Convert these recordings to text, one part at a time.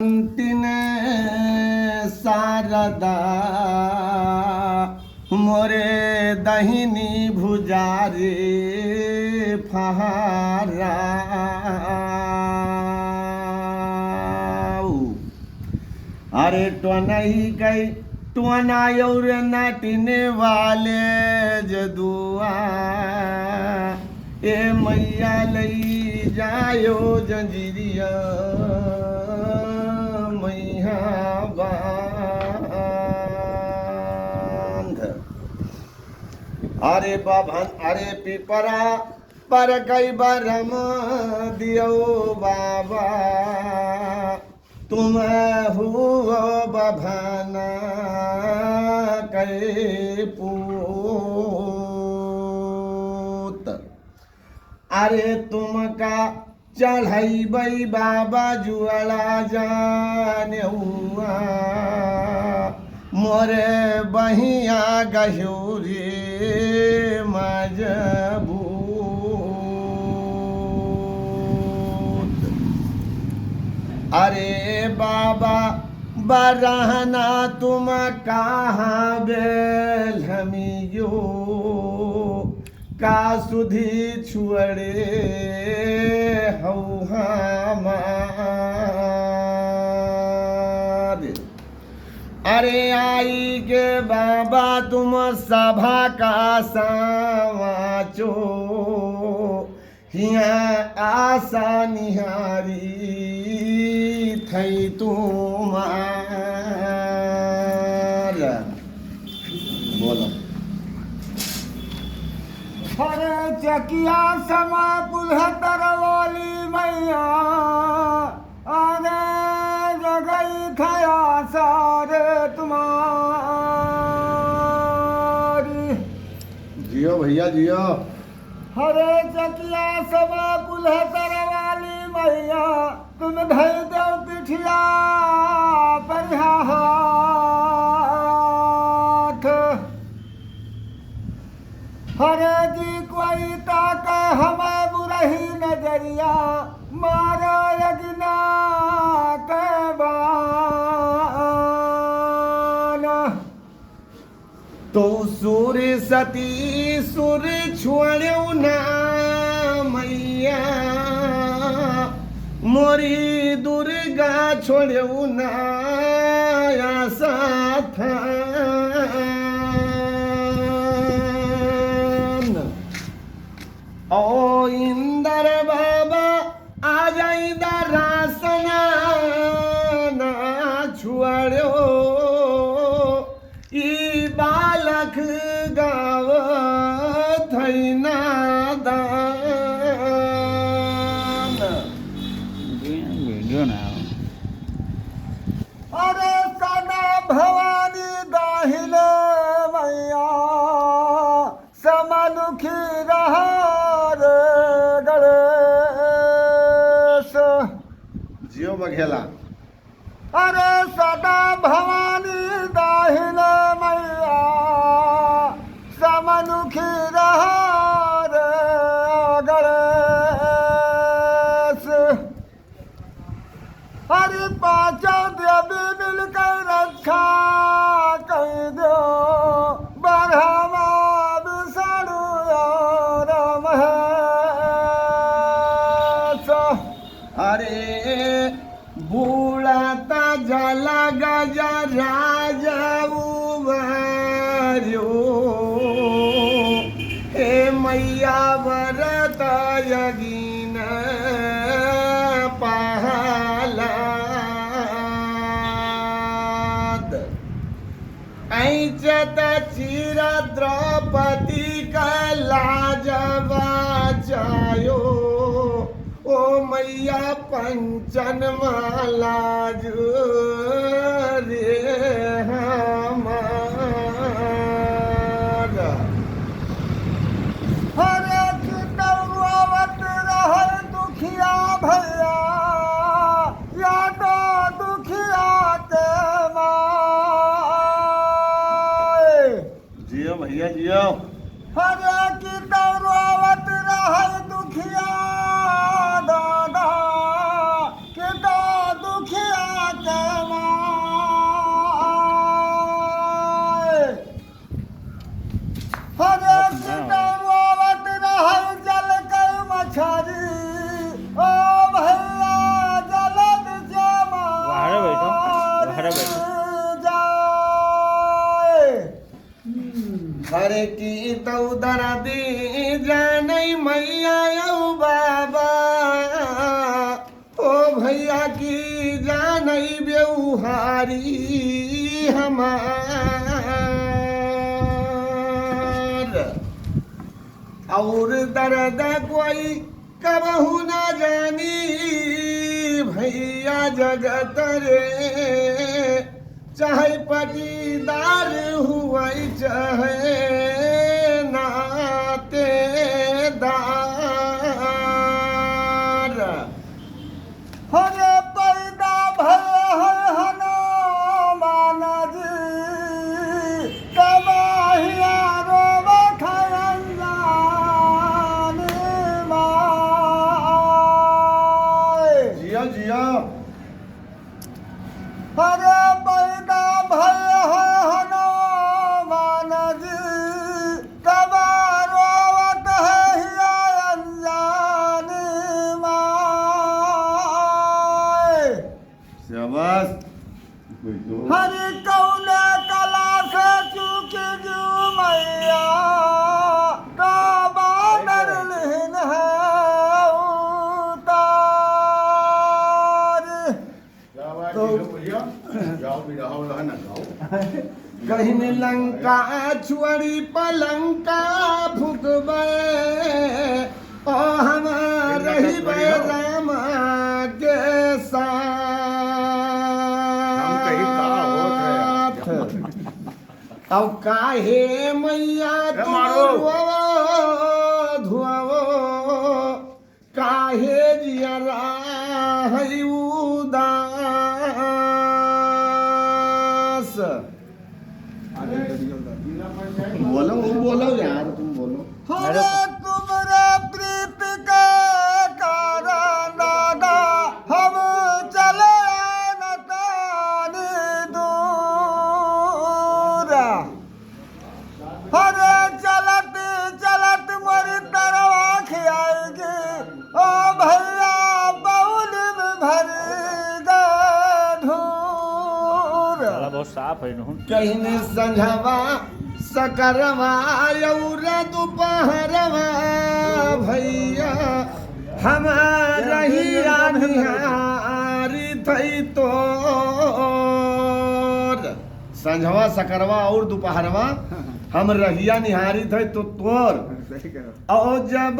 अंतिने शारदा मोरे दहिनी भुजारे फहारा। अरे टोनई गई टोनायोर नटने वाले जदुआ ए मैया लई जायो जंजीरिया मैया बांध। अरे बाभन अरे पिपरा पर कई बरम दियो बाबा तुम हुआ बभना कई पूत। अरे तुमका चढ़ाई बई बाबा जुआला जाने हुआ मोरे बहिया गहूरी मजबूत। अरे बाबा बरहना तुम कहाँ बेल हमियो का सुधी छुअड़े हमार। अरे आई के बाबा तुम सभा का समाचो हिया आशा निहारी थई तुम्हार। बोलो हरे चकिया समा पुलहतर वाली मैया आगे जगई थया सारे तुम्हारी। जियो भैया जियो। हरे चकिया समा पुलहतर वाली मैया तुम धई दो पिठिया पर हाथ। हरे जी कोई ताक हमें बुरही नजरिया मारो यज्ञा के बान। तो सूर्य सती सूर्य छोड़ो ना मैया मोरी दुर्गा छोड़ो ना साथ। ओ इंदर बाबा आ जाई दरासना ना छुड़ो ई बालक गाव थैना दान। अरे सदा भवानी दाहिने मैया समनुखी रहा जियो बघेला। अरे सदा भवानी दाहिने मैया समनुखी रहा रे गणेश। हरि पांचों देवी मिलकर रक्षा कर दो ब्रह्मा विष्णु और महेश। अरे बूढ़ाता जला गजा राजा उबार्यो हे मैया व्रत यज्ञ पहलाद। ऐचत चिर द्रौपदी का लाज बचायो ओ मैया पंचन माला रे हमार। हरे चितवत रहे दुखिया भैया या तो दुखिया के माए। जियो भैया जियो। हरे चितवत रहे दुखिया दादा के दुखिया कहे कि तौ दर्दी जानई मैया यौ बाबा ओ भैया की जानई व्यवहारी हमार और दर्द कोई कबहू न जानी भैया जगत रे चाहे पटीदार हुआ चाहे नातेदार हरे पैदा भय है हनुमान जी कबाहिया रो बखरंजान माय जिया जिया हरे पैदा भय है हनुमान जी कबा रोवत है हिया अनजान माय शाबाश हरि कौने कला से चूक जू मैया का बादर लिहन है उतार तो कहीं लंका छुअरी पलंका फुकबे ओ हमार रही राम के साथ अब काहे मैया तुम धुआवो काहे जियरा है उदास बोलो यार तुम बोलो हरे तुमरे प्रीत के कारण दादा हम चले न तानी दूर हरे चलत चलत मोरी तरवा खियाएगी ओ भैया बाउल में भर धूर बहुत साफ है नहुन कहने संझवा सकरवा और दोपहरवा भैया हमारा ही निहारी थई तोर संझवा सकरवा और दोपहरवा हम रहिया निहारी थे तो तोर और जब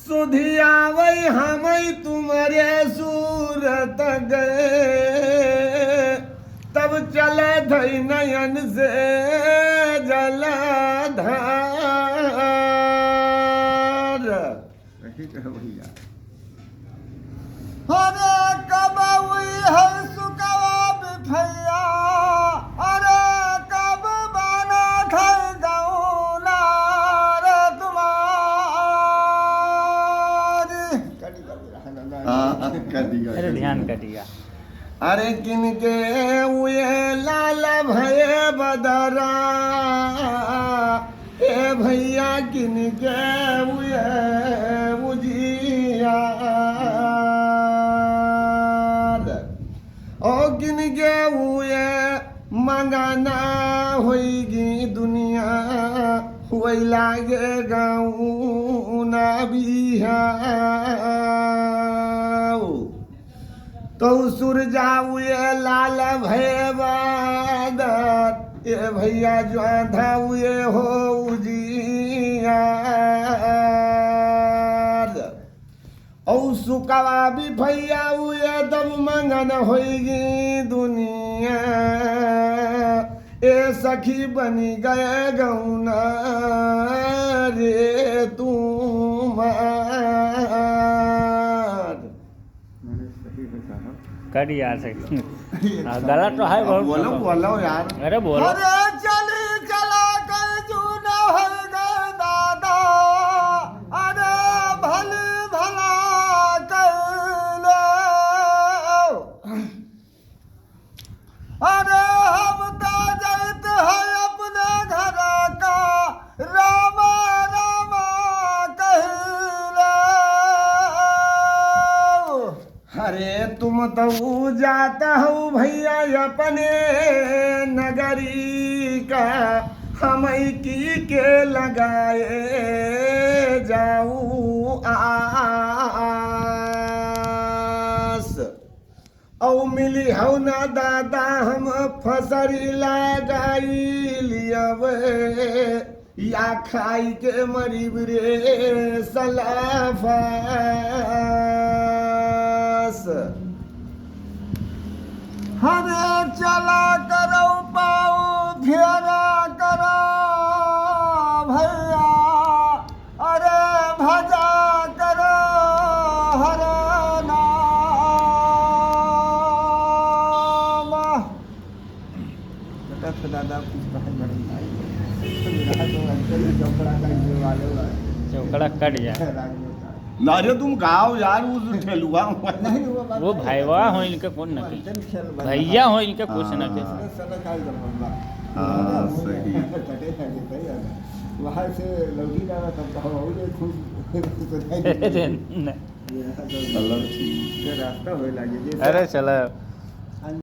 सुधियावै हम तुम्हारे सूरत गए तब चले धई नयन से जलधार हरे कब हुई है सुकवा बिफैया अरे कब बना खाई गौना रे तुम्हारी अरे ध्यान कटिया अरे किनके हुए लाल भय बदरा ए भैया किनके हुए उजियार ओ किनके हुए मंगाना होगी दुनिया हुई लागे गाँव ना बिहार तो सुरजा हुए लाल भय बादर ए भैया जो आधा हुए हो उजियार औ सुकवा भी भैया हुए दब मंगन होगी दुनिया ए सखी बनी गए गौना रे तुम्हार कटिया से गलत तो है बहुत बोलो बोलो यार अरे बोलो अरे चली चला कर जूना हो गए दादा अरे भली भला कर लो अरे हम तो जात है अपने घर का राम राम कह लो अरे तुम तो जाता हो भैया अपने नगरी का हम की के लगाए जाऊं आस औ मिली हौ ना दादा हम फसरी लगाई लियब या खाई के मरीब रे सलाफास हरे चला करो पाओ फेरा करो भैया अरे भजा करो हरे नाम दादा कुछ चौकड़ा कट जाए अरे तुम गाओ यार उस ठेलुआ वो भाईवा हो इनके कौन न के भैया हो इनके कुछ न के हाँ, सही। वहाँ से लौकी जाना तब तो हो गए खुश अरे चलो ठीक रास्ता हो लगे अरे चलो